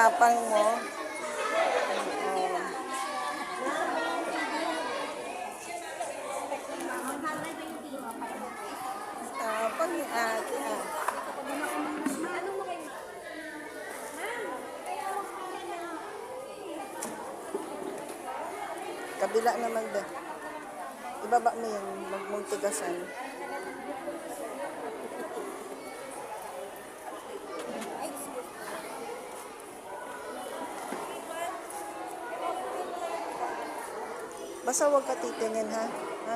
tapang mo. Oo. Tapang ni ate ah. Kabila naman ba? Ibaba mo yan, magmultigasan. Basta huwag ka titingin ha. Ha?